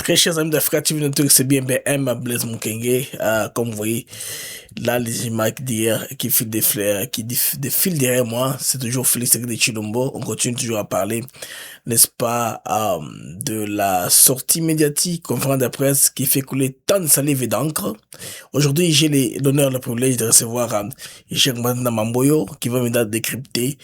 Très chers amis d'Africa TV Network, c'est bien BM Blaise Mukenge. Comme vous voyez, là, les images d'hier qui filent des fleurs, qui défilent derrière moi, c'est toujours Félix Tshisekedi Tshilombo. On continue toujours à parler, n'est-ce pas, de la sortie médiatique, conférence de presse qui fait couler tant de salive et d'encre. Aujourd'hui, j'ai l'honneur, le privilège de recevoir Cheikh Madina Mamboyo qui va me décrypter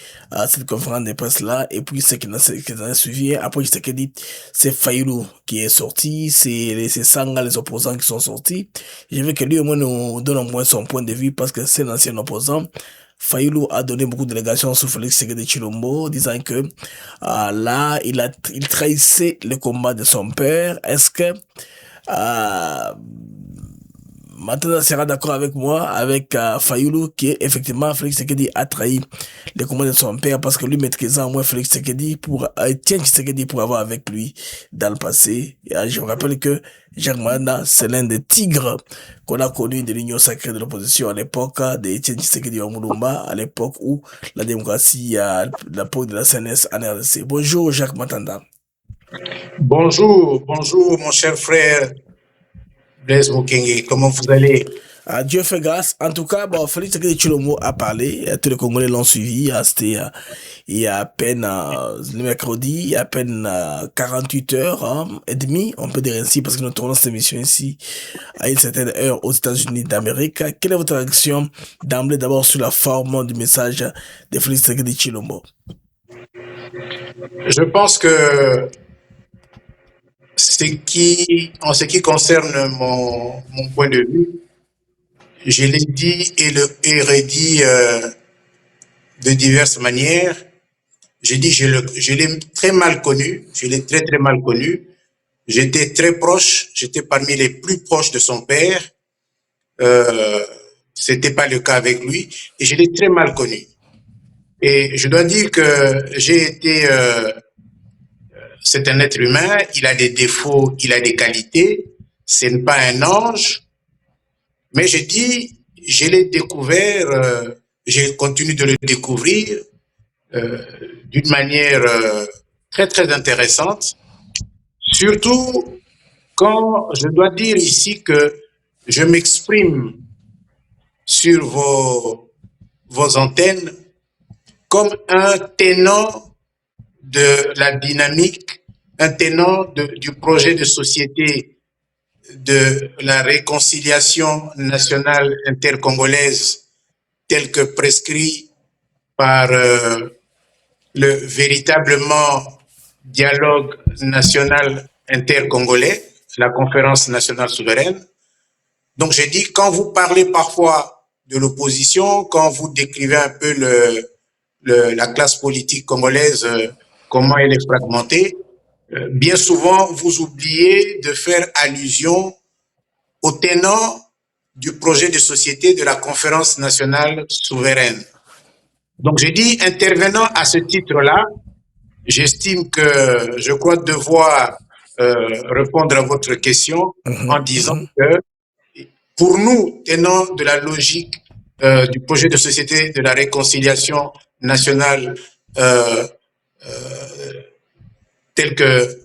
cette conférence de presse-là. Et puis, ce qui en a suivi, après Tshisekedi, c'est Fayoulou qui est sorti, c'est Sanga, les opposants qui sont sortis. Je veux que lui au moins nous donne au moins son point de vue parce que c'est l'ancien opposant. Fayoulou a donné beaucoup de délégations sur Félix Tshisekedi Tshilombo, disant que là, il trahissait le combat de son père. Est-ce que Maintenant, sera d'accord avec moi, avec Fayoulou, qui est effectivement Félix Tshisekedi a trahi les commandes de son père parce que lui maîtrisant au moins Félix Tshisekedi pour Etienne Tshisekedi pour avoir avec lui dans le passé. Et, je vous rappelle que Jacques Manda, c'est l'un des tigres qu'on a connu de l'Union sacrée de l'opposition à l'époque d'Etienne Tshisekedi Wamulumba, à l'époque où la démocratie, la peau de la CNS en RDC. Bonjour Jacques Matanda. Bonjour mon cher frère Blaise Mukenge, comment vous allez? Dieu fait grâce. En tout cas, bon, Félix Tshisekedi Tshilombo a parlé, tous les Congolais l'ont suivi, c'était il y a à peine le mercredi, il y a à peine 48 heures et demie, on peut dire ainsi, parce que nous tournons cette émission ici à une certaine heure aux États-Unis d'Amérique. Quelle est votre réaction d'emblée d'abord sur la forme du message de Félix Tshisekedi Tshilombo? Je pense que en ce qui concerne mon point de vue, je l'ai dit et redit de diverses manières. J'ai dit, je l'ai très mal connu, je l'ai très très mal connu. J'étais très proche, j'étais parmi les plus proches de son père. C'était pas le cas avec lui, et je l'ai très mal connu. Et je dois dire que c'est un être humain, il a des défauts, il a des qualités, ce n'est pas un ange, mais je dis, je l'ai découvert, je continue de le découvrir d'une manière très très intéressante, surtout quand je dois dire ici que je m'exprime sur vos antennes comme un tenant de la dynamique, un tenant du projet de société de la réconciliation nationale intercongolaise tel que prescrit par le véritablement dialogue national intercongolais, la conférence nationale souveraine. Donc j'ai dit, quand vous parlez parfois de l'opposition, quand vous décrivez un peu la classe politique congolaise, comment elle est fragmentée, bien souvent vous oubliez de faire allusion au tenant du projet de société de la conférence nationale souveraine. Donc j'ai dit, intervenant à ce titre-là, j'estime que je crois devoir répondre à votre question en disant que pour nous, tenant de la logique du projet de société de la réconciliation nationale tel que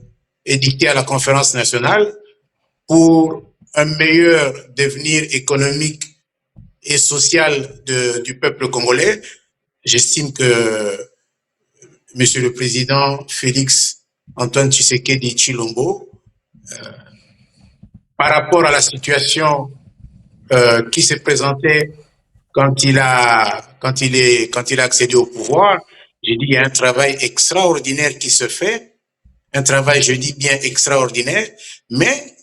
édicté à la conférence nationale, pour un meilleur devenir économique et social du peuple congolais, j'estime que Monsieur le Président Félix Antoine Tshisekedi Tshilombo, par rapport à la situation qui s'est présentée quand il a accédé au pouvoir, j'ai dit il y a un travail extraordinaire qui se fait, un travail, je dis bien extraordinaire, mais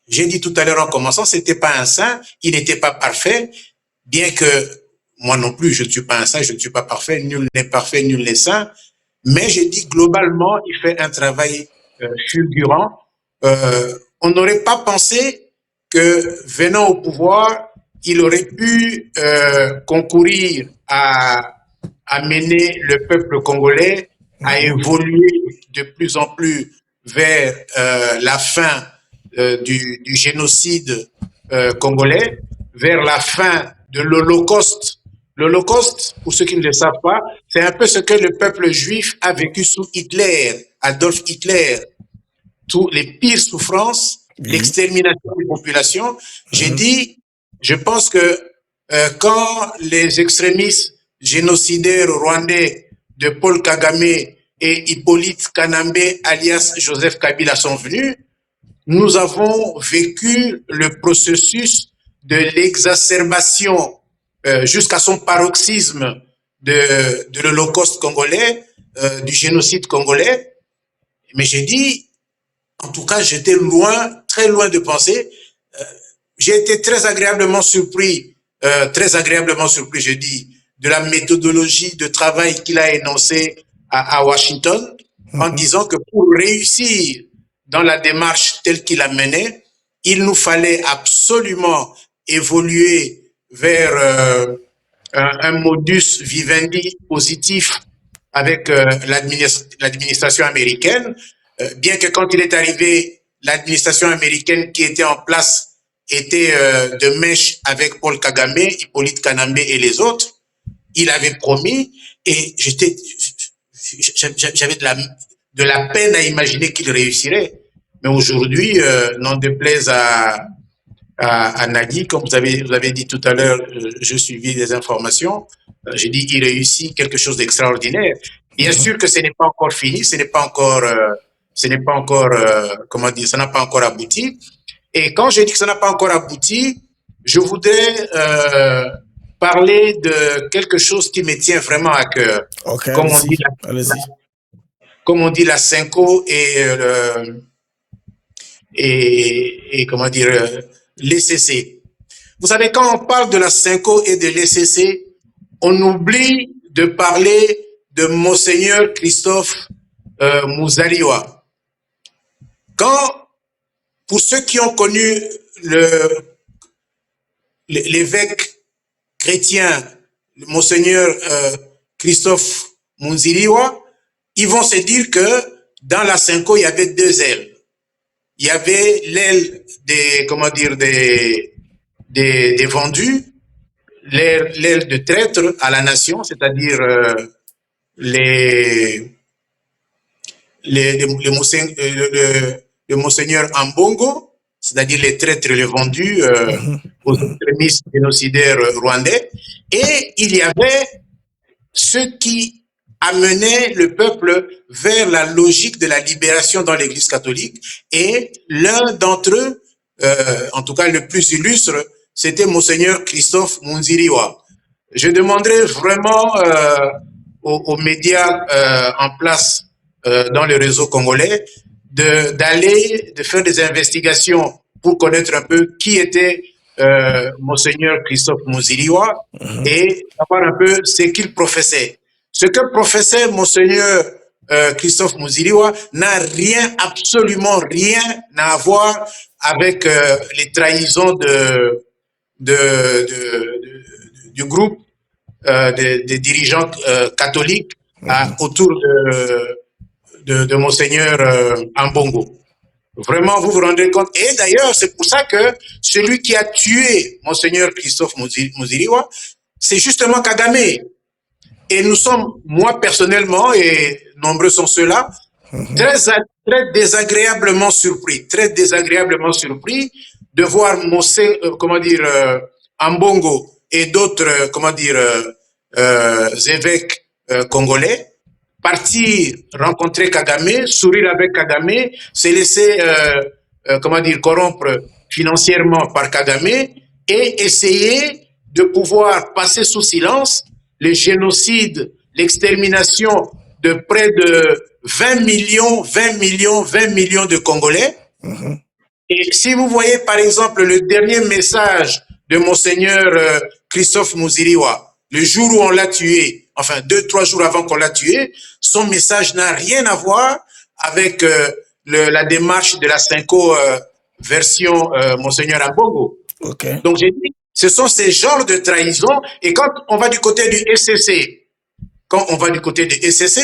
j'ai dit tout à l'heure en commençant, c'était pas un saint, il n'était pas parfait, bien que moi non plus, je ne suis pas un saint, je ne suis pas parfait, nul n'est parfait, nul n'est saint, mais j'ai dit globalement, il fait un travail fulgurant. On n'aurait pas pensé que venant au pouvoir, il aurait pu concourir à mener le peuple congolais à évoluer de plus en plus vers la fin du génocide congolais, vers la fin de l'Holocauste. L'Holocauste, pour ceux qui ne le savent pas, c'est un peu ce que le peuple juif a vécu sous Hitler, Adolf Hitler. les pires souffrances, l'extermination des populations. J'ai dit, je pense que quand les extrémistes génocidaires rwandais de Paul Kagame et Hippolyte Kanambe, alias Joseph Kabila, sont venus, nous avons vécu le processus de l'exacerbation jusqu'à son paroxysme de l'Holocauste congolais, du génocide congolais. Mais j'ai dit, en tout cas, j'étais loin, très loin de penser. J'ai été très agréablement surpris, je dis, de la méthodologie de travail qu'il a énoncée à Washington, en disant que pour réussir dans la démarche telle qu'il a menée, il nous fallait absolument évoluer vers un modus vivendi positif avec l'administration américaine, bien que quand il est arrivé, l'administration américaine qui était en place était de mèche avec Paul Kagame, Hippolyte Kanambe et les autres. Il avait promis et j'avais de la peine à imaginer qu'il réussirait. Mais aujourd'hui, n'en déplaise à Nagui, comme vous avez dit tout à l'heure, je suivis des informations, j'ai dit il réussit quelque chose d'extraordinaire. Bien sûr que ce n'est pas encore fini, ce n'est pas encore, comment dire, ça n'a pas encore abouti. Et quand je dis que ça n'a pas encore abouti, je voudrais parler de quelque chose qui me tient vraiment à cœur. Okay, comme on dit la Cinco et comment dire, l'ECC. Vous savez, quand on parle de la Cinco et de l'ECC, on oublie de parler de Monseigneur Christophe Muzaliwa. Pour ceux qui ont connu l'évêque chrétien, Monseigneur Christophe Muzaliwa, ils vont se dire que dans la Cinco, il y avait deux ailes. Il y avait l'aile des, comment dire, des vendus, l'aile de traître à la nation, c'est-à-dire le Monseigneur Ambongo, c'est-à-dire les traîtres et les vendus aux extrémistes génocidaires rwandais. Et il y avait ceux qui amenaient le peuple vers la logique de la libération dans l'Église catholique. Et l'un d'entre eux, en tout cas le plus illustre, c'était Monseigneur Christophe Muzaliwa. Je demanderais vraiment aux médias en place dans le réseau congolais de faire des investigations pour connaître un peu qui était Monseigneur Christophe Muzaliwa et savoir un peu ce qu'il professait. Ce que professait Monseigneur Christophe Muzaliwa n'a rien, absolument rien à voir avec les trahisons du groupe des dirigeants catholiques autour de Monseigneur Ambongo. Vraiment, vous vous rendez compte. Et d'ailleurs, c'est pour ça que celui qui a tué Monseigneur Christophe Muzaliwa, c'est justement Kagame. Et nous sommes, moi personnellement, et nombreux sont ceux-là, très désagréablement surpris de voir Ambongo et d'autres, évêques congolais partir rencontrer Kagame, sourire avec Kagame, se laisser, corrompre financièrement par Kagame et essayer de pouvoir passer sous silence le génocide, l'extermination de près de 20 millions de Congolais. Et si vous voyez par exemple le dernier message de Monseigneur Christophe Muzaliwa, le jour où on l'a tué, enfin 2-3 jours avant qu'on l'a tué, son message n'a rien à voir avec la démarche de la Cinco version Monseigneur Ambongo. Okay. Donc j'ai dit, ce sont ces genres de trahisons. Et quand on va du côté du ECC,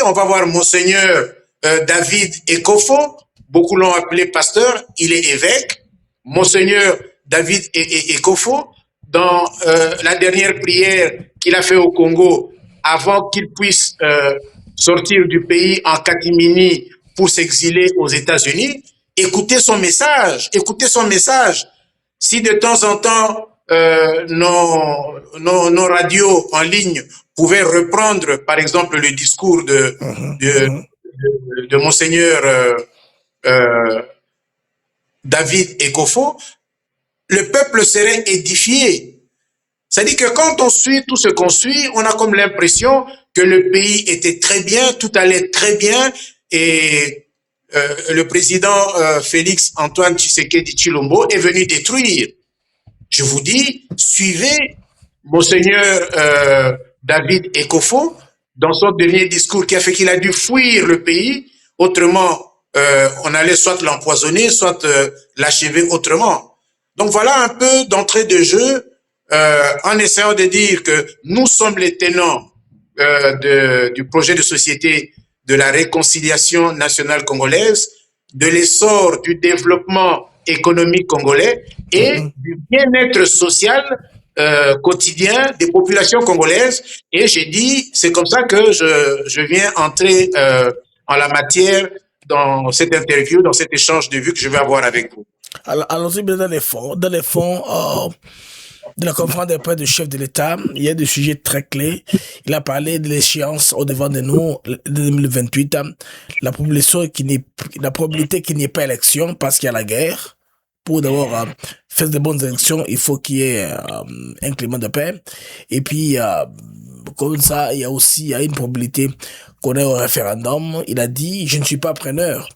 on va voir Monseigneur David Ekofo, beaucoup l'ont appelé pasteur, il est évêque. Monseigneur David Ekofo, dans la dernière prière qu'il a fait au Congo, avant qu'il puisse sortir du pays en catimini pour s'exiler aux États-Unis, écoutez son message, écoutez son message. Si de temps en temps, nos radios en ligne pouvaient reprendre, par exemple, le discours de Monseigneur David Ekofo, le peuple serait édifié. C'est-à-dire que quand on suit tout ce qu'on suit, on a comme l'impression que le pays était très bien, tout allait très bien, et le président Félix Antoine Tshisekedi Tshilombo est venu détruire. Je vous dis, suivez Monseigneur David Ekofo dans son dernier discours qui a fait qu'il a dû fuir le pays. Autrement, on allait soit l'empoisonner, soit l'achever autrement. Donc voilà un peu d'entrée de jeu en essayant de dire que nous sommes les tenants du projet de société de la réconciliation nationale congolaise, de l'essor du développement économique congolais et du bien-être social quotidien des populations congolaises. Et j'ai dit, c'est comme ça que je viens entrer en la matière dans cette interview, dans cet échange de vues que je vais avoir avec vous. Alors, dans les fonds de la conférence des prêts du chef de l'État, il y a des sujets très clés. Il a parlé de l'échéance au devant de nous, de 2028, la probabilité qu'il n'y ait pas élection parce qu'il y a la guerre. Pour d'abord faire de bonnes élections, il faut qu'il y ait un climat de paix. Et puis, comme ça, il y a une probabilité qu'on ait au référendum. Il a dit, je ne suis pas preneur.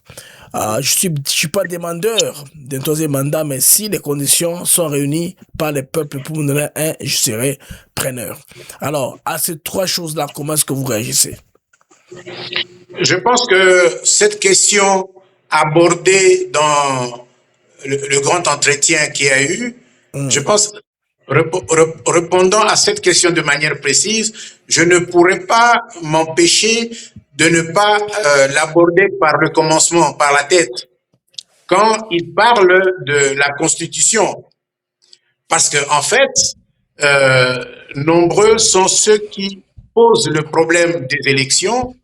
Je suis pas demandeur d'un troisième mandat, mais si les conditions sont réunies par les peuples pour me donner un, je serai preneur. Alors, à ces trois choses-là, comment est-ce que vous réagissez? Je pense que cette question abordée dans le grand entretien qu'il y a eu, je pense, répondant à cette question de manière précise, je ne pourrais pas m'empêcher de ne pas l'aborder par le commencement, par la tête, quand il parle de la Constitution. Parce que, en fait, nombreux sont ceux qui posent le problème des élections,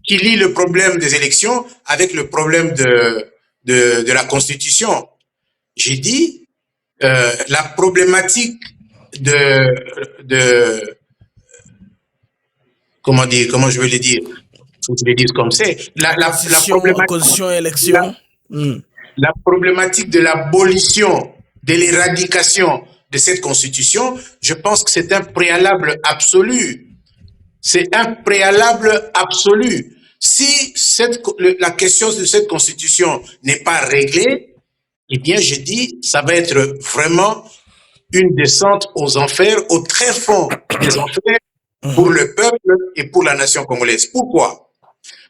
qui lient le problème des élections avec le problème de la Constitution. J'ai dit, la problématique comment je vais le dire, faut que je le dise comme c'est, la problématique de l'abolition, de l'éradication de cette constitution, je pense que c'est un préalable absolu. C'est un préalable absolu. Si la question de cette constitution n'est pas réglée, eh bien, je dis, ça va être vraiment une descente aux enfers, au très fond des enfers, pour le peuple et pour la nation congolaise. Pourquoi?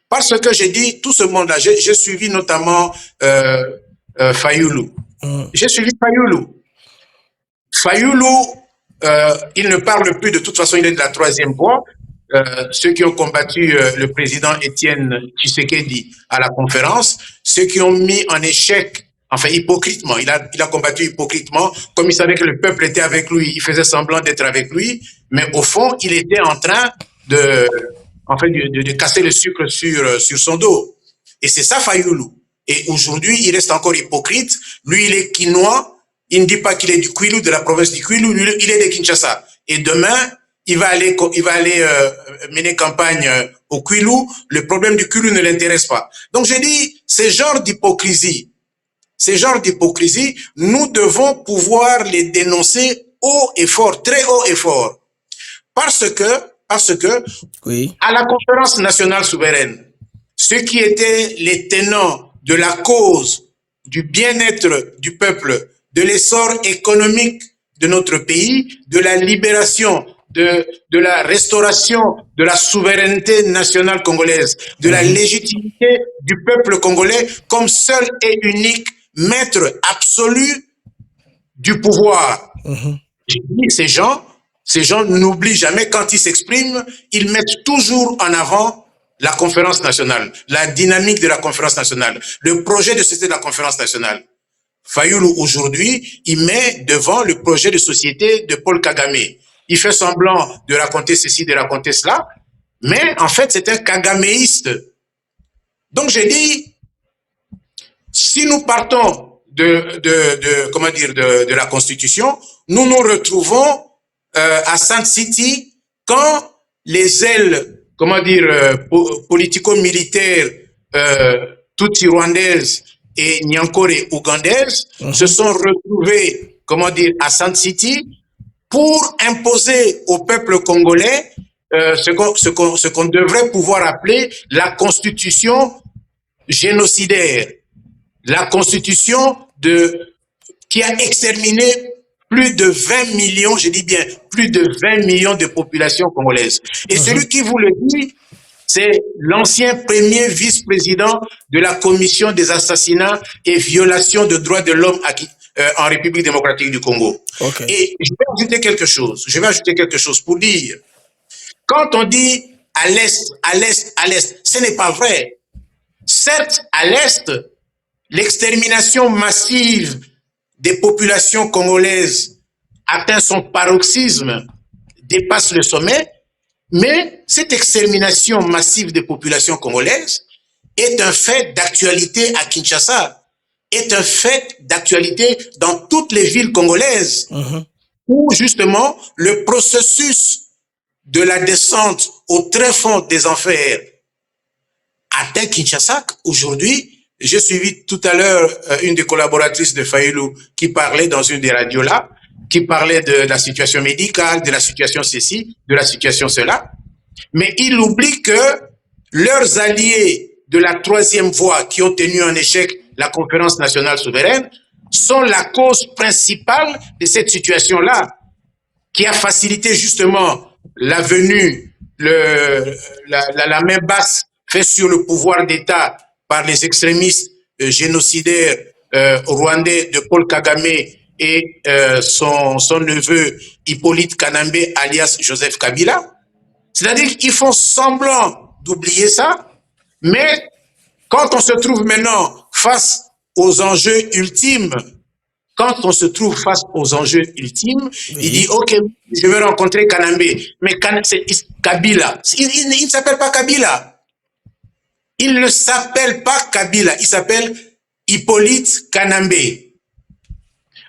Parce que j'ai dit, tout ce monde-là, j'ai suivi notamment Fayoulou. J'ai suivi Fayoulou. Fayoulou, il ne parle plus, de toute façon, il est de la troisième voie. Ceux qui ont combattu le président Étienne Tshisekedi à la conférence, ceux qui ont mis en échec, enfin hypocritement, il a combattu hypocritement, comme il savait que le peuple était avec lui, il faisait semblant d'être avec lui, mais au fond, il était en train de casser le sucre sur son dos. Et c'est ça Fayoulou. Et aujourd'hui, il reste encore hypocrite. Lui, il est quinois. Il ne dit pas qu'il est du Kwilu, de la province du Kwilu. Lui, il est de Kinshasa. Et demain, il va aller mener campagne au Kwilu. Le problème du Kwilu ne l'intéresse pas. Donc, je dis, ces genres d'hypocrisie, nous devons pouvoir les dénoncer haut et fort, très haut et fort. Parce que, oui, à la conférence nationale souveraine, ceux qui étaient les tenants de la cause du bien-être du peuple, de l'essor économique de notre pays, de la libération, de la restauration de la souveraineté nationale congolaise, de la légitimité du peuple congolais comme seul et unique maître absolu du pouvoir. J'ai dit, ces gens n'oublient jamais, quand ils s'expriment, ils mettent toujours en avant la conférence nationale, la dynamique de la conférence nationale, le projet de société de la conférence nationale. Fayoulou, aujourd'hui, il met devant le projet de société de Paul Kagame. Il fait semblant de raconter ceci, de raconter cela, mais en fait, c'est un kagaméiste. Donc, j'ai dit, Si nous partons comment dire, de la Constitution, nous nous retrouvons à Sun City quand les ailes, comment dire, politico-militaires, Tutsi rwandaises et Nyankore ougandaises se sont retrouvées, comment dire, à Sun City pour imposer au peuple congolais ce qu'on devrait pouvoir appeler la constitution génocidaire, la constitution qui a exterminé plus de 20 millions, je dis bien plus de 20 millions de populations congolaises. Et celui qui vous le dit, c'est l'ancien premier vice-président de la commission des assassinats et violations de droits de l'homme en République démocratique du Congo. Okay. Et je vais ajouter quelque chose pour dire, quand on dit à l'Est, à l'Est, à l'Est, ce n'est pas vrai. Certes, à l'Est, l'extermination massive des populations congolaises atteint son paroxysme, dépasse le sommet, mais cette extermination massive des populations congolaises est un fait d'actualité à Kinshasa, est un fait d'actualité dans toutes les villes congolaises, où justement le processus de la descente au très fond des enfers atteint Kinshasa. Aujourd'hui, j'ai suivi tout à l'heure une des collaboratrices de Fayulu qui parlait dans une des radios là, qui parlait de la situation médicale, de la situation ceci, de la situation cela. Mais il oublie que leurs alliés de la troisième voie qui ont tenu en échec la conférence nationale souveraine sont la cause principale de cette situation-là, qui a facilité justement la venue, la main basse faite sur le pouvoir d'État par les extrémistes génocidaires rwandais de Paul Kagame et son neveu Hippolyte Kanambe alias Joseph Kabila. C'est-à-dire qu'ils font semblant d'oublier ça, mais quand on se trouve maintenant face aux enjeux ultimes, il dit, OK, je vais rencontrer Kanambe, mais Kabila, il ne s'appelle pas Kabila. Il ne s'appelle pas Kabila, il s'appelle Hippolyte Kanambe.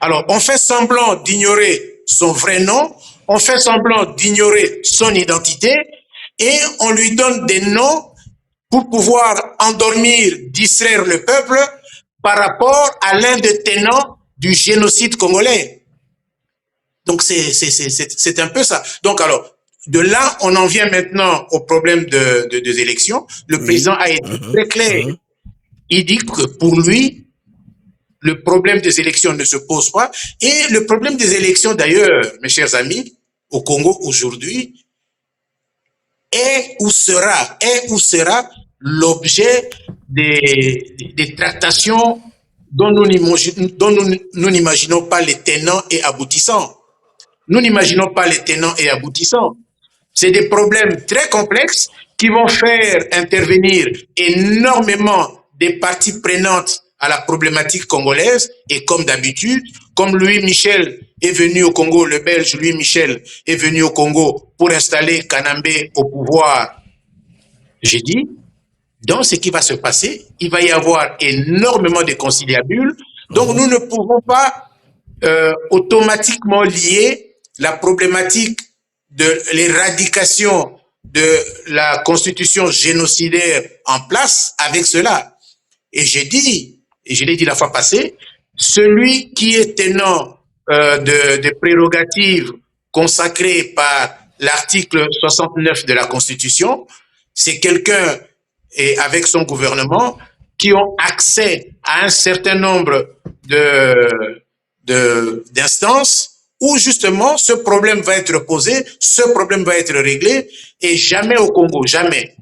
Alors, on fait semblant d'ignorer son vrai nom, on fait semblant d'ignorer son identité, et on lui donne des noms pour pouvoir endormir, distraire le peuple par rapport à l'un des tenants du génocide congolais. Donc, c'est un peu ça. Donc, alors, de là, on en vient maintenant au problème des élections. Le président a été très clair. Il dit que pour lui, le problème des élections ne se pose pas. Et le problème des élections, d'ailleurs, mes chers amis, au Congo aujourd'hui, est ou sera l'objet des tractations dont nous n'imaginons pas les tenants et aboutissants. Nous n'imaginons pas les tenants et aboutissants. C'est des problèmes très complexes qui vont faire intervenir énormément des parties prenantes à la problématique congolaise. Et comme d'habitude, comme Louis Michel est venu au Congo, le Belge Louis Michel est venu au Congo pour installer Kanambe au pouvoir, j'ai dit, dans ce qui va se passer, il va y avoir énormément de conciliabules. Donc nous ne pouvons pas automatiquement lier la problématique de l'éradication de la constitution génocidaire en place avec cela. Et j'ai dit, et je l'ai dit la fois passée, celui qui est tenant de prérogatives consacrées par l'article 69 de la Constitution, c'est quelqu'un, et avec son gouvernement, qui ont accès à un certain nombre d'instances où justement ce problème va être posé, ce problème va être réglé, et jamais au Congo, jamais.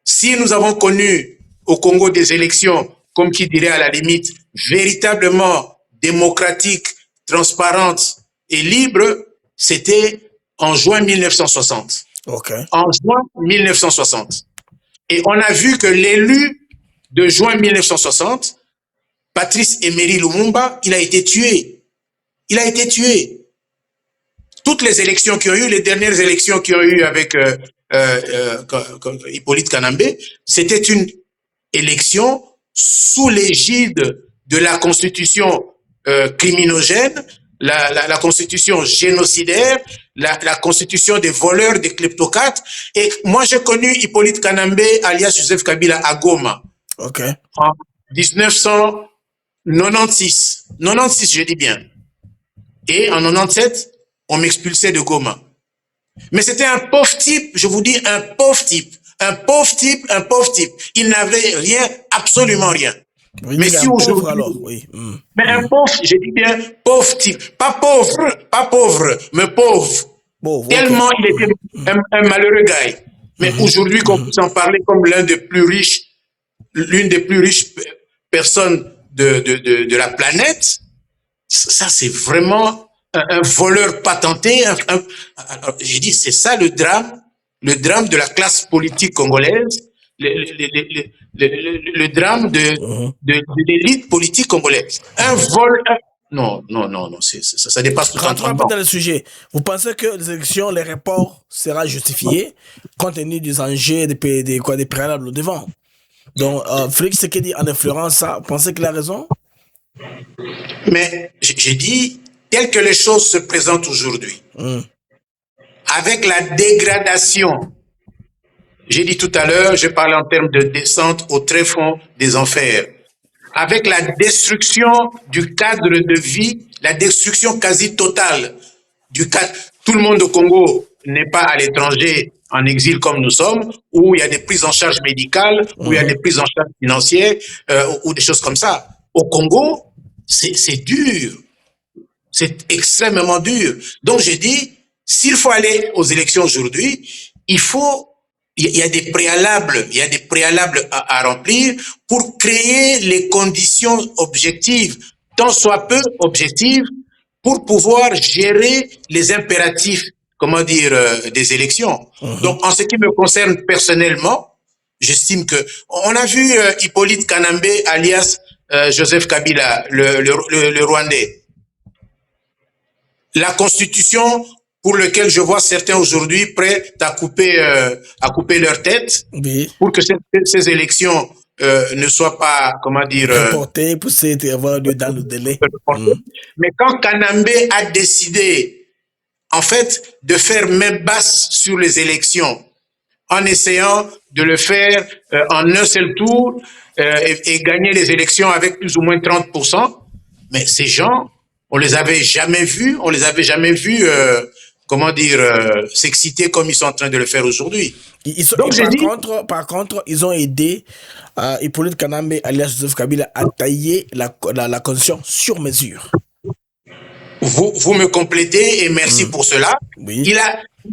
Si nous avons connu au Congo des élections, comme qui dirait à la limite, véritablement démocratiques, transparentes et libres, c'était en juin 1960. Okay. En juin 1960. Et on a vu que l'élu de juin 1960, Patrice Emery Lumumba, il a été tué. Il a été tué. Toutes les élections qui ont eu, les dernières élections qui ont eu avec Hippolyte Kanambe, c'était une élection sous l'égide de la constitution criminogène, la constitution génocidaire, la constitution des voleurs, des kleptocrates. Et moi, j'ai connu Hippolyte Kanambe, alias Joseph Kabila, à Goma. Ok. En 1996. 96, je dis bien. Et en 97, on m'expulsait de Goma. Mais c'était un pauvre type, je vous dis, un pauvre type. Un pauvre type, un pauvre type. Il n'avait rien, absolument rien. Oui, mais si aujourd'hui, oui. Mais un pauvre, je dis bien pauvre type, pas pauvre, mais pauvre. Tellement il était un malheureux gars. Mais aujourd'hui, qu'on puisse en parler comme l'une des plus riches personnes de la planète, ça c'est vraiment un voleur patenté. J'ai dit, c'est ça le drame de la classe politique congolaise. Le drame de l'élite politique congolaise. Un vol. Non, ça dépasse tout entendement. Rentrons dans le sujet. Vous pensez que les élections, les reports sera justifié compte tenu des enjeux des préalables au devant? Donc, Félix Tshisekedi en influence ça, vous pensez qu'il a raison? Mais j'ai dit, tel que les choses se présentent aujourd'hui, avec la dégradation. J'ai dit tout à l'heure, je parlais en termes de descente au tréfonds des enfers. Avec la destruction du cadre de vie, la destruction quasi totale du cadre. Tout le monde au Congo n'est pas à l'étranger en exil comme nous sommes, où il y a des prises en charge médicales, où il y a des prises en charge financières, ou des choses comme ça. Au Congo, c'est dur. C'est extrêmement dur. Donc j'ai dit, s'il faut aller aux élections aujourd'hui, il y a des préalables à remplir pour créer les conditions objectives, tant soit peu objectives, pour pouvoir gérer les impératifs, des élections. Donc, en ce qui me concerne personnellement, j'estime que on a vu Hippolyte Kanambe, alias Joseph Kabila, le Rwandais. La constitution pour laquelle je vois certains aujourd'hui prêts à couper leur tête, pour que ces élections ne soient pas, reportées, poussées, avoir lieu dans le délai. Mais quand Kanambe a décidé, en fait, de faire main basse sur les élections, en essayant de le faire en un seul tour et gagner les élections avec plus ou moins 30%, mais ces gens, on les avait jamais vus s'exciter comme ils sont en train de le faire aujourd'hui. Par contre, ils ont aidé Hippolyte Kanambe, alias Joseph Kabila, à tailler la constitution sur mesure. Vous me complétez et merci pour cela. Oui. Il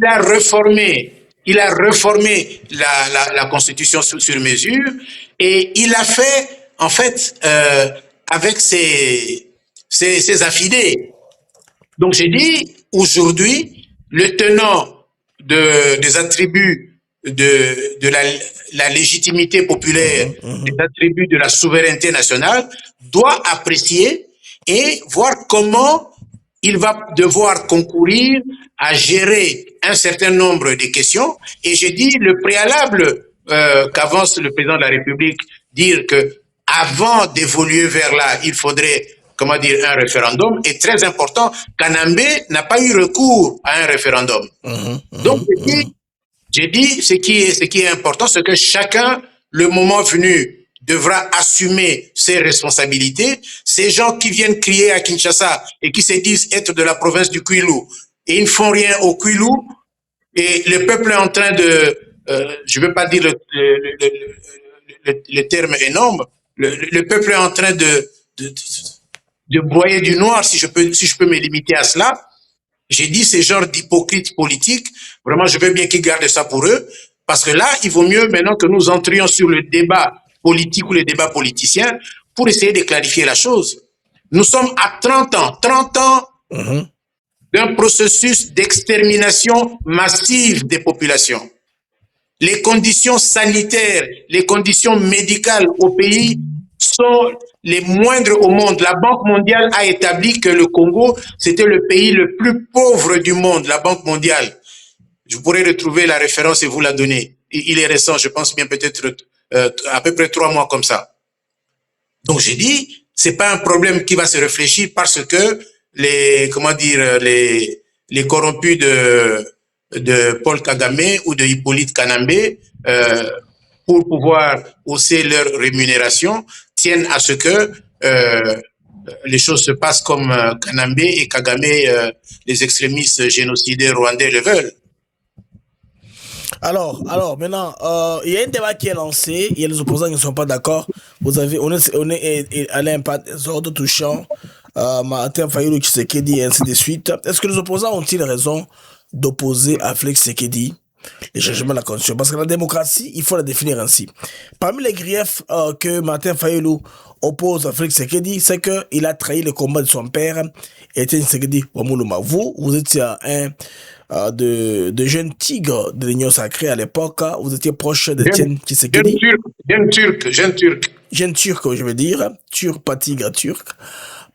a réformé la constitution sur mesure et il a fait, en fait, avec ses affidés. Donc j'ai dit, aujourd'hui, le tenant des attributs de la légitimité populaire, des attributs de la souveraineté nationale, doit apprécier et voir comment il va devoir concourir à gérer un certain nombre de questions. Et j'ai dit, le préalable qu'avance le président de la République, dire que avant d'évoluer vers là, il faudrait un référendum est très important. Kanambe n'a pas eu recours à un référendum. Donc, j'ai dit, ce qui est important, c'est que chacun, le moment venu, devra assumer ses responsabilités. Ces gens qui viennent crier à Kinshasa et qui se disent être de la province du Kwilu et ils ne font rien au Kwilu et le peuple est en train de, je ne veux pas dire le terme énorme, le peuple est en train de broyer du noir, si je peux me limiter à cela. J'ai dit ces genres d'hypocrites politiques, vraiment je veux bien qu'ils gardent ça pour eux, parce que là, il vaut mieux maintenant que nous entrions sur le débat politique ou le débat politicien pour essayer de clarifier la chose. Nous sommes à 30 ans d'un processus d'extermination massive des populations. Les conditions sanitaires, les conditions médicales au pays sont les moindres au monde. La Banque mondiale a établi que le Congo, c'était le pays le plus pauvre du monde, la Banque mondiale. Je pourrais retrouver la référence et vous la donner. Il est récent, je pense bien peut-être à peu près 3 mois comme ça. Donc j'ai dit, c'est pas un problème qui va se réfléchir parce que les, comment dire, les corrompus de Paul Kagame ou de Hippolyte Kanambe, pour pouvoir hausser leur rémunération, tiennent à ce que les choses se passent comme Kanambe et Kagame, les extrémistes génocidaires rwandais le veulent. Alors, maintenant, il y a un débat qui est lancé. Il y a les opposants qui ne sont pas d'accord. On est allé un pas ordre touchant. Martin Fayulu Tshisekedi et ainsi de suite. Est-ce que les opposants ont-ils raison d'opposer à Félix Tshisekedi les changements de la constitution? Parce que la démocratie, il faut la définir ainsi. Parmi les griefs que Martin Fayulu oppose à Félix Tshisekedi, c'est qu'il a trahi le combat de son père, Etienne Tshisekedi Wamuluma. Vous étiez de jeunes tigres de l'Union sacrée à l'époque. Vous étiez proche d'Etienne Tshisekedi. Jeune turc, je veux dire. Turc, pas tigre, turc.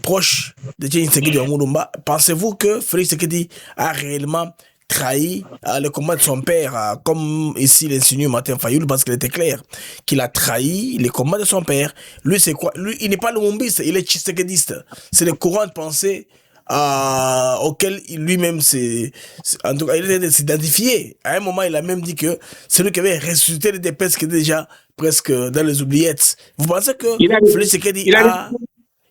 Proche d'Etienne Tshisekedi Wamuluma. Pensez-vous que Félix Tshisekedi a réellement trahi le combat de son père, comme ici l'insinue Martin Fayulu, parce qu'il était clair qu'il a trahi le combat de son père. Lui, c'est quoi? Lui, il n'est pas lumumbiste, il est tshisekidiste. C'est le courant de pensée auquel lui-même en tout cas, il s'est identifié. À un moment, il a même dit que c'est lui qui avait ressuscité les DPS qui étaient déjà presque dans les oubliettes. Vous pensez que Félix Tshisekedi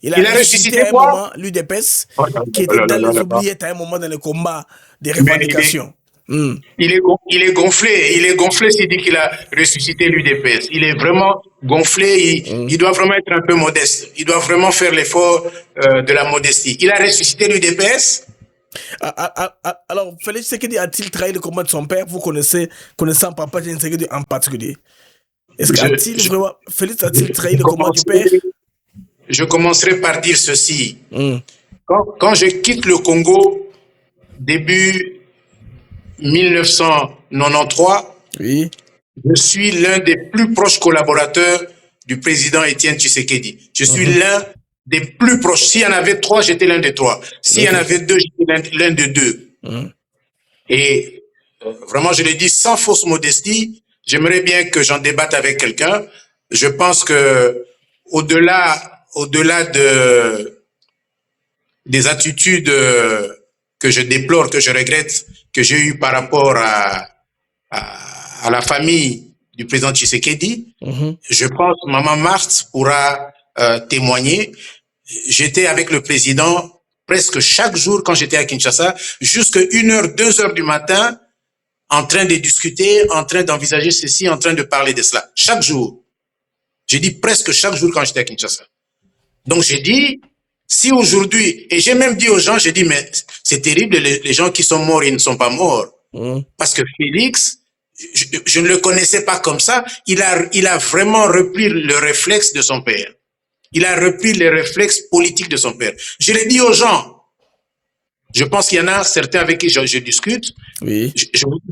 il a ressuscité à un moment l'UDPS qui était dans les oubliettes à un moment dans le combat des revendications. Il est gonflé s'il dit qu'il a ressuscité l'UDPS. Il est vraiment gonflé, il doit vraiment être un peu modeste. Il doit vraiment faire l'effort de la modestie. Il a ressuscité l'UDPS. Alors, Félix Tshisekedi a-t-il trahi le combat de son père? Vous connaissant Papa Tshisekedi en particulier. Est-ce que Félix a-t-il trahi le combat du père? Je commencerai par dire ceci. Quand je quitte le Congo, début 1993, oui, je suis l'un des plus proches collaborateurs du président Etienne Tshisekedi. Je suis l'un des plus proches. S'il y en avait 3, j'étais l'un des 3. S'il y en avait 2, j'étais l'un des 2. Et vraiment, je le dis sans fausse modestie, j'aimerais bien que j'en débatte avec quelqu'un. Je pense que au-delà des attitudes que je déplore, que je regrette, que j'ai eues par rapport à la famille du président Tshisekedi, je pense que Maman Marthe pourra témoigner. J'étais avec le président presque chaque jour quand j'étais à Kinshasa, jusqu'à 1h, 2h du matin, en train de discuter, en train d'envisager ceci, en train de parler de cela. Chaque jour. J'ai dit presque chaque jour quand j'étais à Kinshasa. Donc j'ai dit, si aujourd'hui, et j'ai même dit aux gens, j'ai dit, mais c'est terrible, les gens qui sont morts, ils ne sont pas morts. Parce que Félix, je ne le connaissais pas comme ça, il a vraiment repris le réflexe de son père. Il a repris les réflexes politiques de son père. Je l'ai dit aux gens. Je pense qu'il y en a certains avec qui je discute. Oui.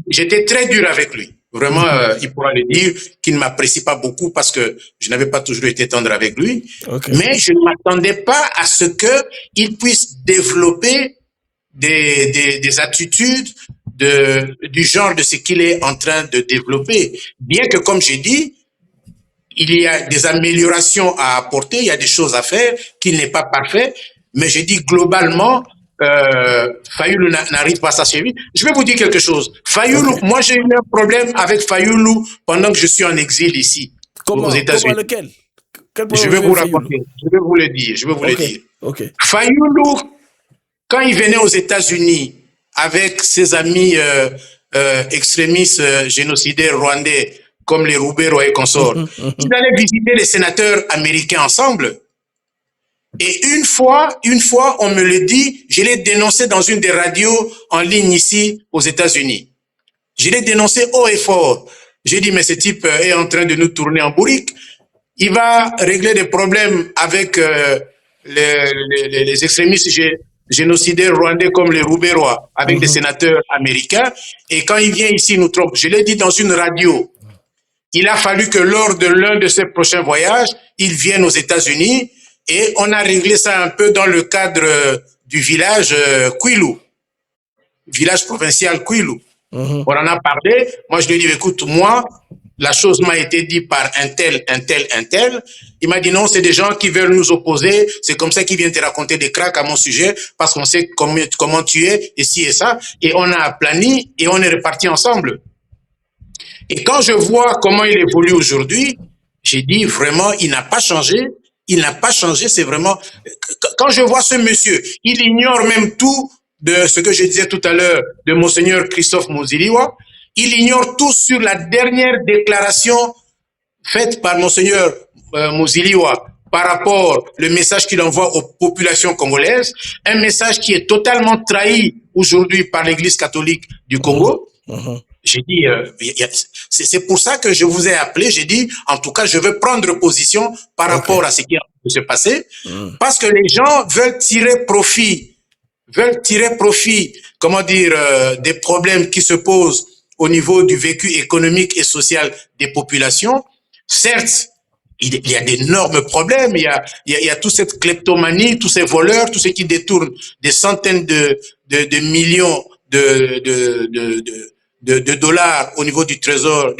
J'étais très dur avec lui. Vraiment, il pourra le dire qu'il ne m'apprécie pas beaucoup parce que je n'avais pas toujours été tendre avec lui. Mais je ne m'attendais pas à ce qu'il puisse développer des attitudes du genre de ce qu'il est en train de développer. Bien que, comme j'ai dit, il y a des améliorations à apporter, il y a des choses à faire, qu'il n'est pas parfait, mais j'ai dit globalement, Fayulu n'arrive pas à s'achever. Je vais vous dire quelque chose. Fayulu, moi j'ai eu un problème avec Fayulu pendant que je suis en exil ici, aux États-Unis. Lequel je vais vous raconter, je vais vous le dire, Fayulu, quand il venait aux États-Unis avec ses amis extrémistes génocidaires rwandais, comme les Rubero et consorts, ils allaient visiter les sénateurs américains ensemble. Et une fois, on me le dit, je l'ai dénoncé dans une des radios en ligne ici aux États-Unis. Je l'ai dénoncé haut et fort. J'ai dit, mais ce type est en train de nous tourner en bourrique. Il va régler des problèmes avec les extrémistes génocidaires rwandais comme les Ruberois, avec des sénateurs américains. Et quand il vient ici, il nous trompe. Je l'ai dit dans une radio. Il a fallu que lors de l'un de ses prochains voyages, il vienne aux États-Unis et on a réglé ça un peu dans le cadre du village Kwilu, village provincial Kwilu. On en a parlé. Moi, je lui ai dit, écoute, moi, la chose m'a été dite par un tel, un tel, un tel. Il m'a dit non, c'est des gens qui veulent nous opposer. C'est comme ça qu'ils viennent te raconter des cracks à mon sujet parce qu'on sait comment tu es, et ci et ça. Et on a aplani et on est reparti ensemble. Et quand je vois comment il évolue aujourd'hui, j'ai dit vraiment, il n'a pas changé. Il n'a pas changé, c'est vraiment... Quand je vois ce monsieur, il ignore même tout de ce que je disais tout à l'heure de Monseigneur Christophe Moziliwa. Il ignore tout sur la dernière déclaration faite par Monseigneur Moziliwa par rapport au message qu'il envoie aux populations congolaises, un message qui est totalement trahi aujourd'hui par l'Église catholique du Congo. J'ai dit, c'est pour ça que je vous ai appelé, j'ai dit, en tout cas, je veux prendre position par rapport à ce qui est en train de se passer, parce que les gens veulent tirer profit, comment dire, des problèmes qui se posent au niveau du vécu économique et social des populations. Certes, il y a d'énormes problèmes, il y a toute cette kleptomanie, tous ces voleurs, tous ceux qui détournent des centaines de millions de dollars au niveau du trésor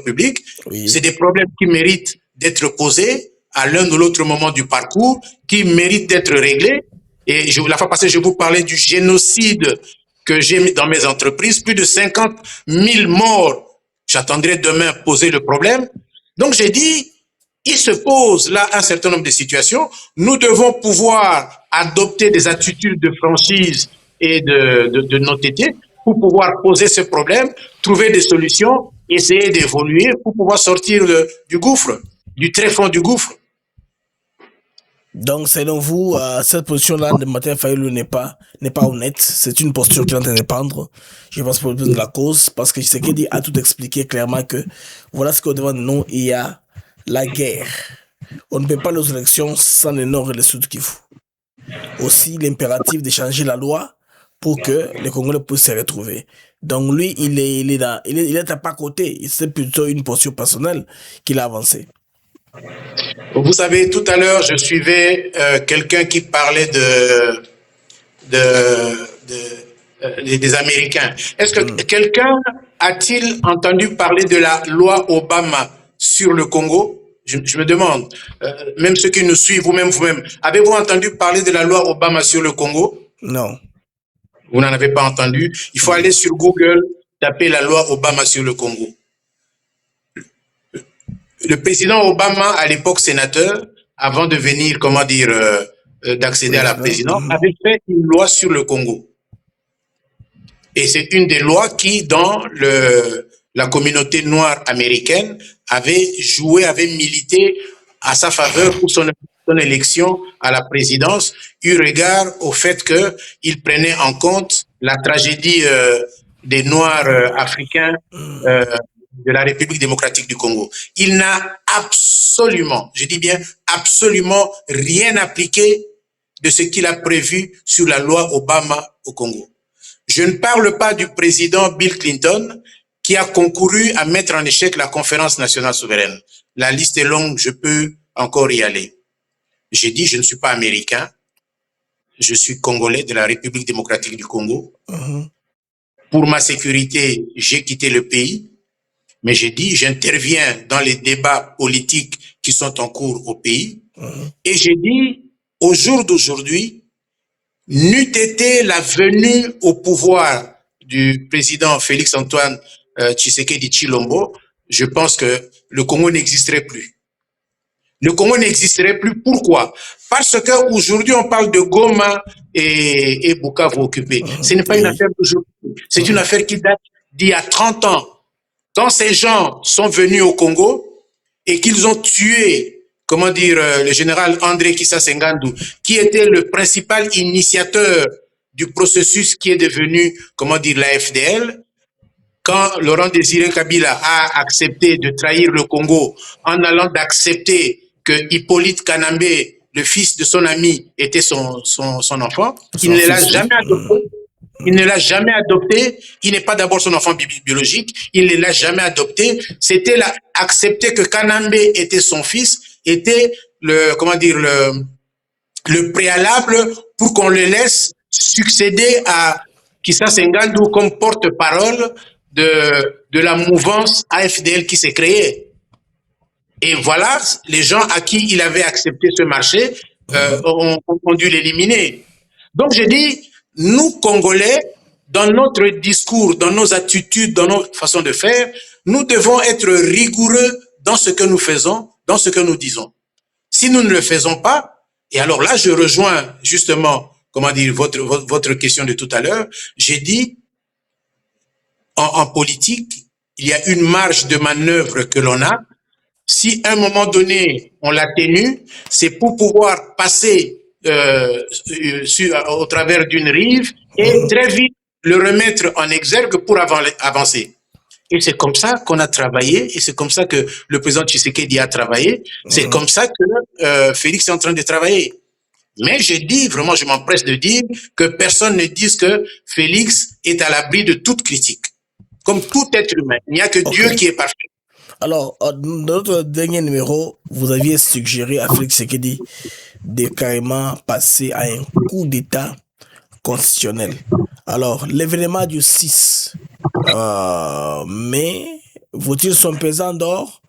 public. Oui. C'est des problèmes qui méritent d'être posés à l'un ou l'autre moment du parcours, qui méritent d'être réglés. Et la fois passée, je vous parlais du génocide que j'ai dans mes entreprises, plus de 50 000 morts. J'attendrai demain poser le problème. Donc j'ai dit, il se pose là un certain nombre de situations. Nous devons pouvoir adopter des attitudes de franchise et de honnêteté pour pouvoir poser ce problème, trouver des solutions, essayer d'évoluer pour pouvoir sortir du gouffre, du tréfonds du gouffre. Donc, selon vous, cette position-là de Martin Fayulu n'est pas honnête. C'est une posture qu'il est en train de prendre. Je pense pour le bien de la cause, parce que ce qu'il dit a tout expliqué clairement que voilà ce qu'au devant de nous, il y a la guerre. On ne peut pas les élections sans le nord et le sud Kivu. Aussi, l'impératif de changer la loi pour que les Congolais puissent se retrouver. Donc lui, il est à pas côté. C'est plutôt une posture personnelle qu'il a avancée. Vous savez, tout à l'heure, je suivais quelqu'un qui parlait des Américains. Est-ce que quelqu'un a-t-il entendu parler de la loi Obama sur le Congo? Je me demande, même ceux qui nous suivent, vous-même, avez-vous entendu parler de la loi Obama sur le Congo? Non. Vous n'en avez pas entendu? Il faut aller sur Google, taper la loi Obama sur le Congo. Le président Obama, à l'époque sénateur, avant de venir, comment dire, d'accéder à la présidence, avait fait une loi sur le Congo. Et c'est une des lois qui, dans la communauté noire américaine, avait milité à sa faveur pour son élection à la présidence, eu regard au fait qu'il prenait en compte la tragédie des Noirs africains de la République démocratique du Congo. Il n'a absolument, je dis bien absolument rien appliqué de ce qu'il a prévu sur la loi Obama au Congo. Je ne parle pas du président Bill Clinton qui a concouru à mettre en échec la conférence nationale souveraine. La liste est longue, je peux encore y aller. J'ai dit, je ne suis pas américain, je suis congolais de la République démocratique du Congo. Pour ma sécurité, j'ai quitté le pays. Mais j'ai dit, j'interviens dans les débats politiques qui sont en cours au pays. Et j'ai dit, au jour d'aujourd'hui, n'eût été la venue au pouvoir du président Félix-Antoine Tshisekedi Tshilombo, je pense que le Congo n'existerait plus. Le Congo n'existerait plus. Pourquoi? Parce qu'aujourd'hui, on parle de Goma et Bukavu occupés. Ce n'est pas une affaire d'aujourd'hui. C'est une affaire qui date d'il y a 30 ans. Quand ces gens sont venus au Congo et qu'ils ont tué, comment dire, le général André Kissa Sengandu, qui était le principal initiateur du processus qui est devenu, comment dire, la FDL, quand Laurent Désiré Kabila a accepté de trahir le Congo en allant d'accepter que Hippolyte Kanambe, le fils de son ami, était son enfant, il ne l'a jamais adopté. Il ne l'a jamais adopté. Il n'est pas d'abord son enfant biologique. Il ne l'a jamais adopté. C'était accepter que Kanambe était son fils, était le préalable pour qu'on le laisse succéder à Kissa Sengandu comme porte-parole de la mouvance AFDL qui s'est créée. Et voilà, les gens à qui il avait accepté ce marché ont dû l'éliminer. Donc j'ai dit, nous Congolais, dans notre discours, dans nos attitudes, dans nos façons de faire, nous devons être rigoureux dans ce que nous faisons, dans ce que nous disons. Si nous ne le faisons pas, et alors là je rejoins justement, comment dire, votre question de tout à l'heure, j'ai dit, en politique, il y a une marge de manœuvre que l'on a. Si à un moment donné, on l'atténue, c'est pour pouvoir passer au travers d'une rive et très vite le remettre en exergue pour avancer. Et c'est comme ça qu'on a travaillé, et c'est comme ça que le président Tshisekedi a travaillé, c'est comme ça que Félix est en train de travailler. Mais j'ai dit, vraiment, je m'empresse de dire que personne ne dise que Félix est à l'abri de toute critique. Comme tout être humain, il n'y a que Dieu qui est parfait. Alors, dans notre dernier numéro, vous aviez suggéré à Félix Tshisekedi de carrément passer à un coup d'État constitutionnel. Alors, l'événement du 6 mai, vaut-il son pesant d'or,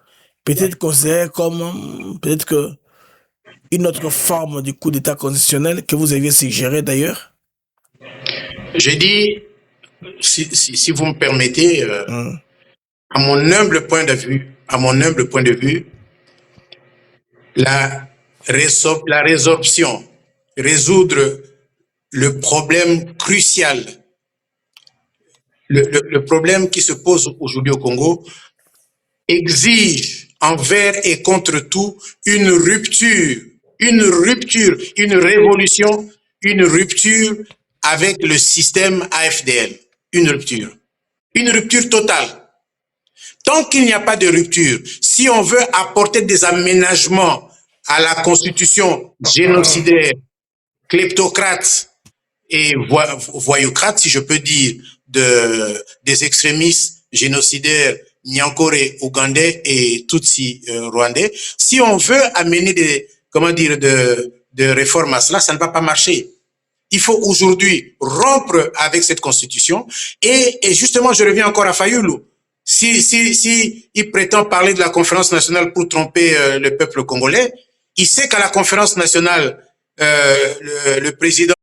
peut-être considéré comme peut-être que une autre forme de coup d'État constitutionnel que vous aviez suggéré d'ailleurs? J'ai dit, si vous me permettez, à mon humble point de vue, la résorption, résoudre le problème crucial, le problème qui se pose aujourd'hui au Congo, exige envers et contre tout une rupture, une révolution, une rupture avec le système AFDL, une rupture totale. Tant qu'il n'y a pas de rupture, si on veut apporter des aménagements à la constitution génocidaire, kleptocrate et voyoucrate, si je peux dire, des extrémistes génocidaires Nyankore ougandais et Tutsi rwandais, si on veut amener de réformes à cela, ça ne va pas marcher. Il faut aujourd'hui rompre avec cette constitution et justement, je reviens encore à Fayoulou. Si il prétend parler de la conférence nationale pour tromper le peuple congolais, il sait qu'à la conférence nationale, le président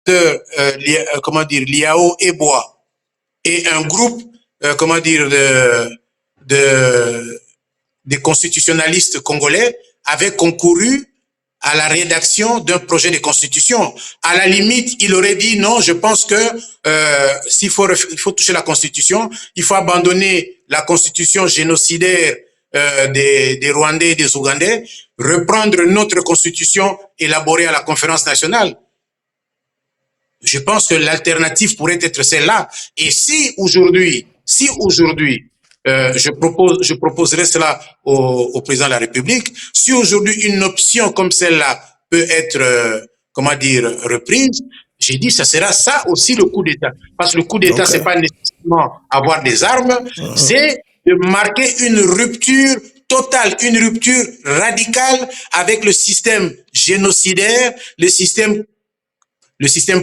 Liao Eboa et un groupe des constitutionnalistes congolais avaient concouru à la rédaction d'un projet de constitution. À la limite, il aurait dit non, je pense que il faut toucher la constitution, il faut abandonner la constitution génocidaire des Rwandais et des Ougandais, reprendre notre constitution élaborée à la conférence nationale. Je pense que l'alternative pourrait être celle-là. Et si aujourd'hui, je proposerai cela au président de la République, si aujourd'hui une option comme celle-là peut être, reprise, j'ai dit, ça sera ça aussi le coup d'État. Parce que le coup d'État, c'est pas nécessairement avoir des armes, c'est de marquer une rupture totale, une rupture radicale avec le système génocidaire, le système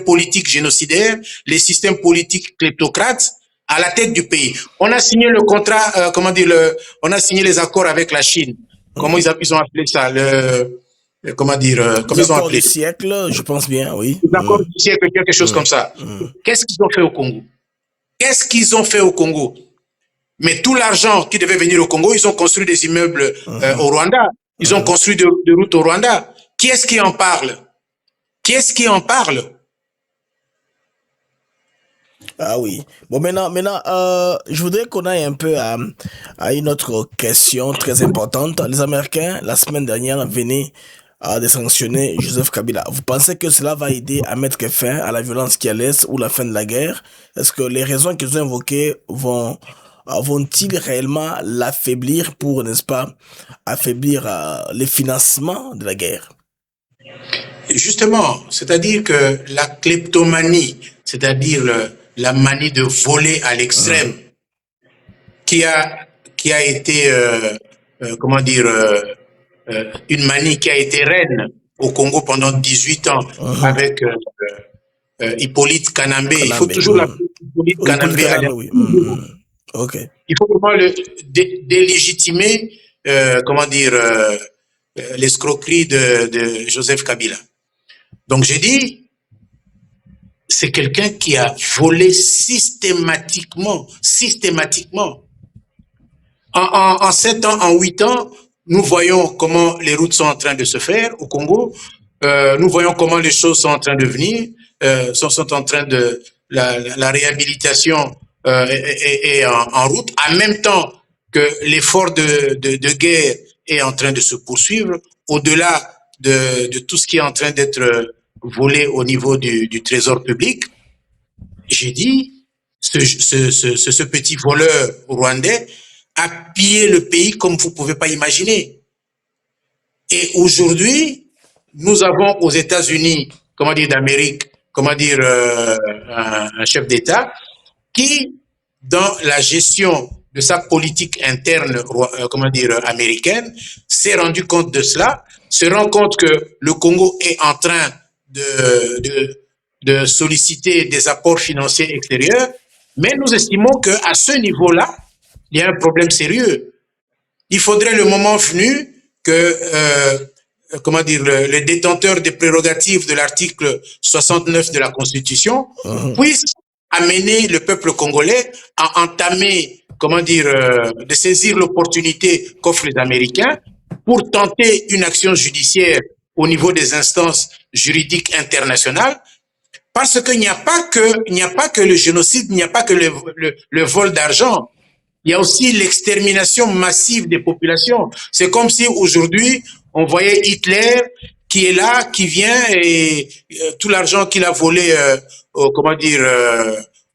politique génocidaire, les systèmes politiques kleptocrates à la tête du pays. On a signé le contrat, on a signé les accords avec la Chine. Comment ils ont appelé ça? Les accords du siècle, je pense bien, oui. Les accords du siècle, quelque chose comme ça. Qu'est-ce qu'ils ont fait au Congo? Qu'est-ce qu'ils ont fait au Congo? Mais tout l'argent qui devait venir au Congo, ils ont construit des immeubles au Rwanda. Ils ont construit des routes au Rwanda. Qui est-ce qui en parle? Qui est-ce qui en parle? Ah oui. Bon, maintenant, je voudrais qu'on aille un peu à une autre question très importante. Les Américains, la semaine dernière, venaient de sanctionner Joseph Kabila. Vous pensez que cela va aider à mettre fin à la violence qui est à l'Est ou la fin de la guerre? Est-ce que les raisons qu'ils ont invoquées vont-ils réellement l'affaiblir pour, n'est-ce pas, affaiblir les financements de la guerre? Justement, c'est-à-dire que la kleptomanie, c'est-à-dire la manie de voler à l'extrême, qui a été, une manie qui a été reine au Congo pendant 18 ans avec Hippolyte Kanambe. Il faut toujours Hippolyte Oui, pour le Kanambe à Kaname, oui. Ok. il faut vraiment délégitimer, comment dire, l'escroquerie de Joseph Kabila. Donc j'ai dit, c'est quelqu'un qui a volé systématiquement. En 7 ans, en 8 ans, nous voyons comment les routes sont en train de se faire au Congo. Nous voyons comment les choses sont en train de venir, sont en train de... La réhabilitation est en route, en même temps que l'effort de guerre est en train de se poursuivre, au-delà de tout ce qui est en train d'être volé au niveau du trésor public. J'ai dit, ce petit voleur rwandais a pillé le pays comme vous ne pouvez pas imaginer. Et aujourd'hui, nous avons aux États-Unis, comment dire, d'Amérique, comment dire, un chef d'État qui, dans la gestion de sa politique interne, comment dire, américaine, s'est rendu compte de cela, se rend compte que le Congo est en train de solliciter des apports financiers extérieurs, mais nous estimons qu'à ce niveau-là, il y a un problème sérieux. Il faudrait le moment venu que, comment dire, le détenteur des prérogatives de l'article 69 de la Constitution puisse amener le peuple congolais à entamer, comment dire, de saisir l'opportunité qu'offrent les Américains pour tenter une action judiciaire au niveau des instances juridiques internationales, parce qu'il n'y a pas que le génocide, il n'y a pas que le vol d'argent. Il y a aussi l'extermination massive des populations. C'est comme si aujourd'hui, on voyait Hitler qui est là, qui vient et tout l'argent qu'il a volé, comment dire,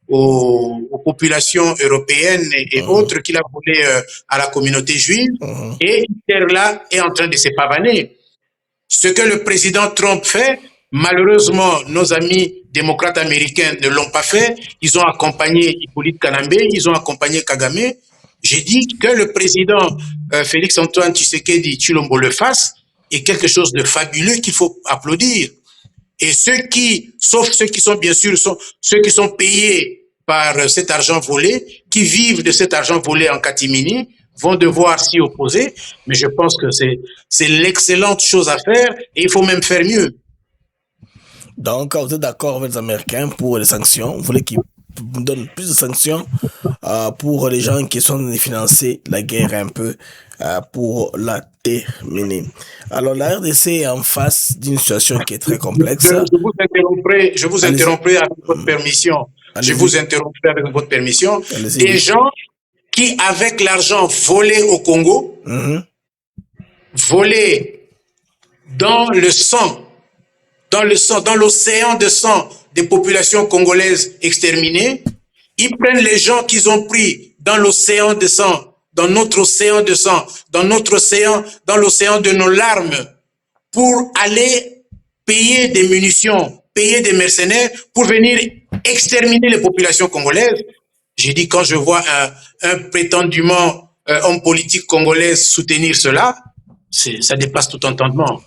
aux populations européennes et autres, qu'il a volé à la communauté juive. Et Hitler là est en train de se pavaner. Ce que le président Trump fait, malheureusement, nos amis démocrates américains ne l'ont pas fait. Ils ont accompagné Hippolyte Kanambe, ils ont accompagné Kagame. J'ai dit que le président Félix-Antoine Tshisekedi Tshilombo le fasse est quelque chose de fabuleux qu'il faut applaudir. Et sauf ceux qui sont bien sûr, ceux qui sont payés par cet argent volé, qui vivent de cet argent volé en catimini, vont devoir s'y opposer. Mais je pense que c'est l'excellente chose à faire et il faut même faire mieux. Donc, vous êtes d'accord avec les Américains pour les sanctions? Vous voulez qu'ils nous donnent plus de sanctions pour les gens qui sont de financer la guerre un peu pour la terminer. Alors, la RDC est en face d'une situation qui est très complexe. Je vous interromprai avec votre permission. Je vous interromprai avec votre permission. Des gens qui, avec l'argent volé au Congo, volé dans le sang, dans l'océan de sang des populations congolaises exterminées, ils prennent les gens qu'ils ont pris dans l'océan de sang, dans notre océan de sang, dans l'océan de nos larmes, pour aller payer des munitions, payer des mercenaires pour venir exterminer les populations congolaises. J'ai dit, quand je vois un prétendument homme politique congolais soutenir cela, ça dépasse tout entendement.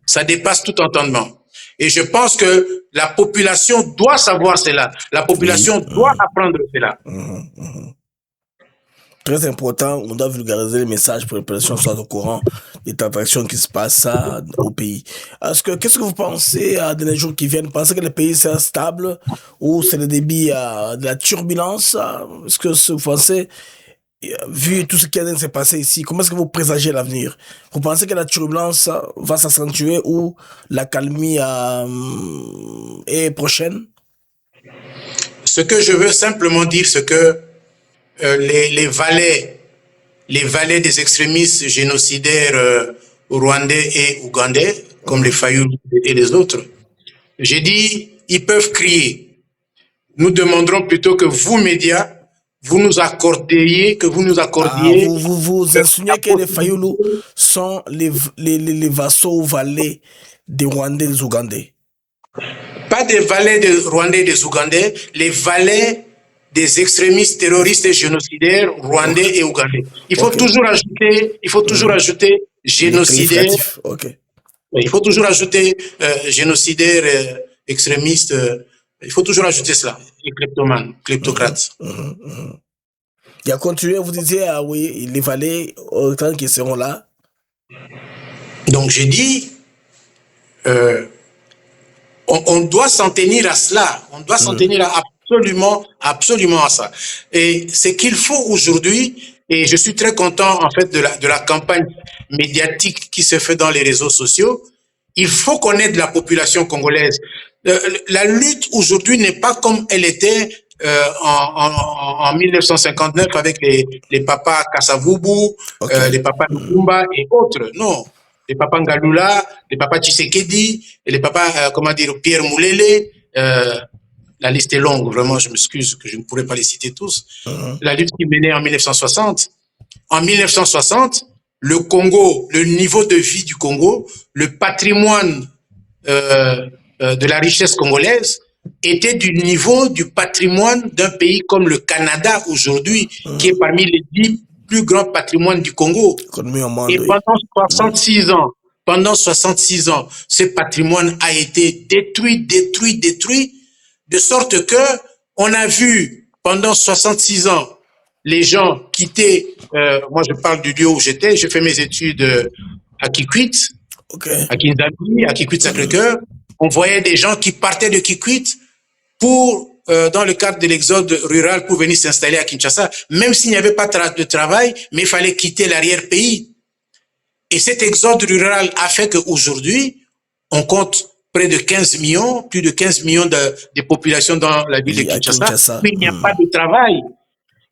Ça dépasse tout entendement. Et je pense que la population doit savoir cela. La population doit apprendre cela. Très important, on doit vulgariser les messages pour que la population soit au courant des transactions qui se passent au pays. Qu'est-ce que vous pensez dans les jours qui viennent? Pensez que le pays sera stable ou c'est le début de la turbulence? Est-ce que vous pensez, vu tout ce qui vient de se passer ici, comment est-ce que vous présagez l'avenir? Vous pensez que la turbulence va s'accentuer ou la calmie est prochaine? Ce que je veux simplement dire, c'est que les valets des extrémistes génocidaires rwandais et ougandais, comme les Fayulu et les autres, j'ai dit, ils peuvent crier. Nous demanderons plutôt que vous, médias, vous nous accordiez. Vous insinuez que les Fayulu sont les vassaux valets des Rwandais et des Ougandais? Pas des valets des Rwandais et des Ougandais, les valets des extrémistes terroristes et génocidaires rwandais et ougandais. Il faut toujours ajouter génocidaires. Il faut toujours ajouter génocidaires, extrémistes. Il faut toujours ajouter cela. et kleptomane, kleptocrate. Il a continué, vous disiez, ah oui, les valets, autant qu'ils seront là. Donc j'ai dit, on doit s'en tenir à cela, on doit s'en tenir absolument à ça. Et ce qu'il faut aujourd'hui, et je suis très content en fait de la campagne médiatique qui se fait dans les réseaux sociaux, il faut qu'on aide la population congolaise. La lutte aujourd'hui n'est pas comme elle était en 1959 avec les papas Kasavubu, les papas Lumumba et autres. Non, les papas Ngalula, les papas Tshisekedi, et les papas, Pierre Moulele. La liste est longue, vraiment, je m'excuse que je ne pourrais pas les citer tous. La lutte qui menait en 1960. En 1960, le Congo, le niveau de vie du Congo, le patrimoine de la richesse congolaise était du niveau du patrimoine d'un pays comme le Canada aujourd'hui, qui est parmi les 10 plus grands patrimoines du Congo. Et pendant 66 ans, ce patrimoine a été détruit, de sorte que on a vu pendant 66 ans les gens quitter, moi je parle du lieu où j'étais, j'ai fait mes études à Kikwit, à Kinshasa, à Kikwit-Sacré-Cœur. On voyait des gens qui partaient de Kikwit pour, dans le cadre de l'exode rural, pour venir s'installer à Kinshasa, même s'il n'y avait pas de travail, mais il fallait quitter l'arrière-pays. Et cet exode rural a fait qu'aujourd'hui, on compte près de 15 millions, plus de 15 millions de population dans la ville de Kinshasa, mais il n'y a pas de travail.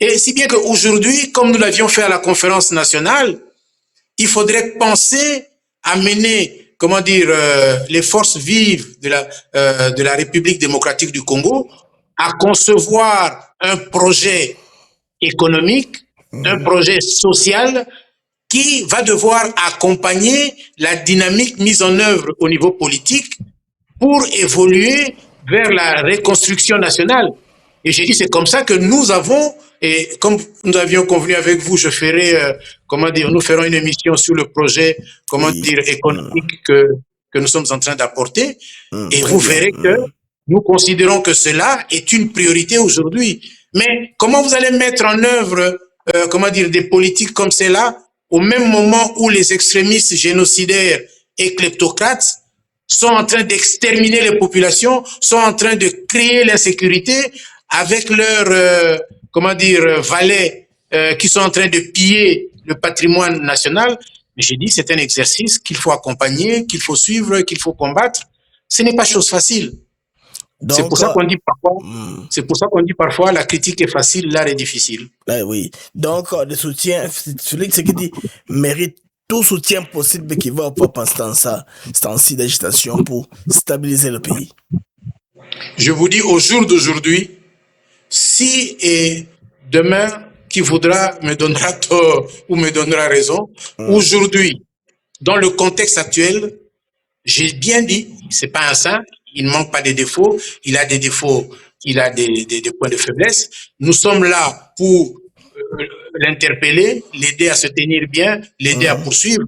Et si bien qu'aujourd'hui, comme nous l'avions fait à la conférence nationale, il faudrait penser à mener, les forces vives de la République démocratique du Congo à concevoir un projet économique, un projet social qui va devoir accompagner la dynamique mise en œuvre au niveau politique pour évoluer vers la reconstruction nationale. Et j'ai dit, c'est comme ça que nous avons, et comme nous avions convenu avec vous, je ferai, nous ferons une émission sur le projet, économique que nous sommes en train d'apporter. Et vous verrez que nous considérons que cela est une priorité aujourd'hui. Mais comment vous allez mettre en œuvre, des politiques comme cela au même moment où les extrémistes génocidaires et kleptocrates sont en train d'exterminer les populations, sont en train de créer l'insécurité avec leurs, valets qui sont en train de piller le patrimoine national. Mais j'ai dit, c'est un exercice qu'il faut accompagner, qu'il faut suivre, qu'il faut combattre. Ce n'est pas chose facile. C'est pour ça qu'on dit parfois, la critique est facile, l'art est difficile. Oui. Donc, le soutien, celui qui dit, mérite tout soutien possible qui va avoir pendant ce temps-ci d'agitation pour stabiliser le pays. Je vous dis au jour d'aujourd'hui, si et demain, qui voudra me donnera tort ou me donnera raison, aujourd'hui, dans le contexte actuel, j'ai bien dit, c'est pas un saint, il ne manque pas de défauts, il a des défauts, il a des points de faiblesse. Nous sommes là pour l'interpeller, l'aider à se tenir bien, l'aider à poursuivre.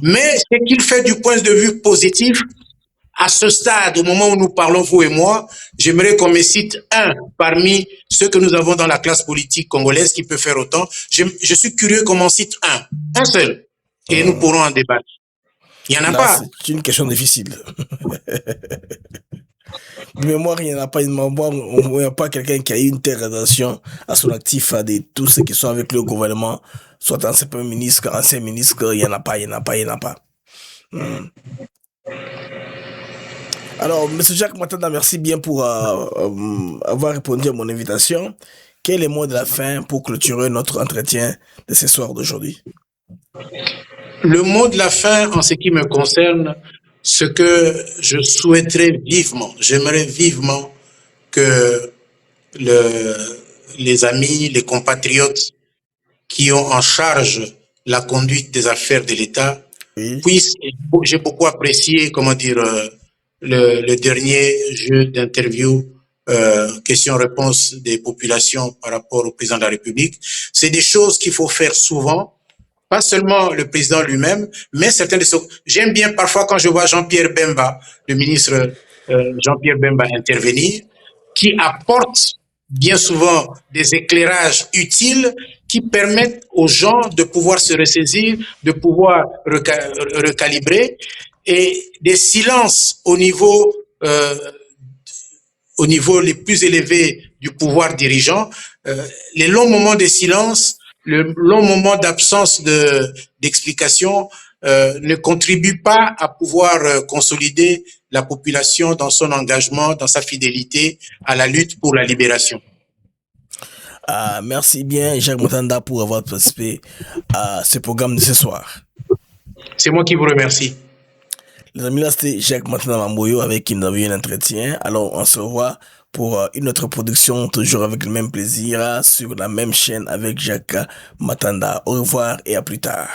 Mais ce qu'il fait du point de vue positif, à ce stade, au moment où nous parlons, vous et moi, j'aimerais qu'on me cite un parmi ceux que nous avons dans la classe politique congolaise qui peut faire autant. Je suis curieux qu'on m'en cite un seul, et nous pourrons en débattre. Il n'y en a pas. C'est une question difficile. De mémoire, il n'y en a pas une mémoire, on n'y a pas quelqu'un qui a eu une telle relation à son actif de tous ceux qui sont avec le gouvernement, soit ancien premier ministre, ancien ministre, il n'y en a pas. Alors, M. Jacques Matanda, merci bien pour avoir répondu à mon invitation. Quel est le mot de la fin pour clôturer notre entretien de ce soir d'aujourd'hui? Le mot de la fin, en ce qui me concerne, ce que je souhaiterais vivement, j'aimerais vivement que les amis, les compatriotes qui ont en charge la conduite des affaires de l'État puissent, j'ai beaucoup apprécié, le dernier jeu d'interview, questions-réponses des populations par rapport au président de la République. C'est des choses qu'il faut faire souvent. Pas seulement le président lui-même, mais certains de ceux... J'aime bien parfois quand je vois Jean-Pierre Bemba, le ministre Jean-Pierre Bemba intervenir, qui apporte bien souvent des éclairages utiles qui permettent aux gens de pouvoir se ressaisir, de pouvoir recalibrer, et des silences au niveau les plus élevés du pouvoir dirigeant, les longs moments de silence, le long moment d'absence d'explication ne contribuent pas à pouvoir consolider la population dans son engagement, dans sa fidélité à la lutte pour la libération. Merci bien, Jacques Matanda, pour avoir participé à ce programme de ce soir. C'est moi qui vous remercie. Les amis, là, c'était Jacques Matanda Mamboyo avec qui nous avons eu un entretien. Alors, on se revoit pour une autre production, toujours avec le même plaisir, sur la même chaîne avec Jacques Matanda. Au revoir et à plus tard.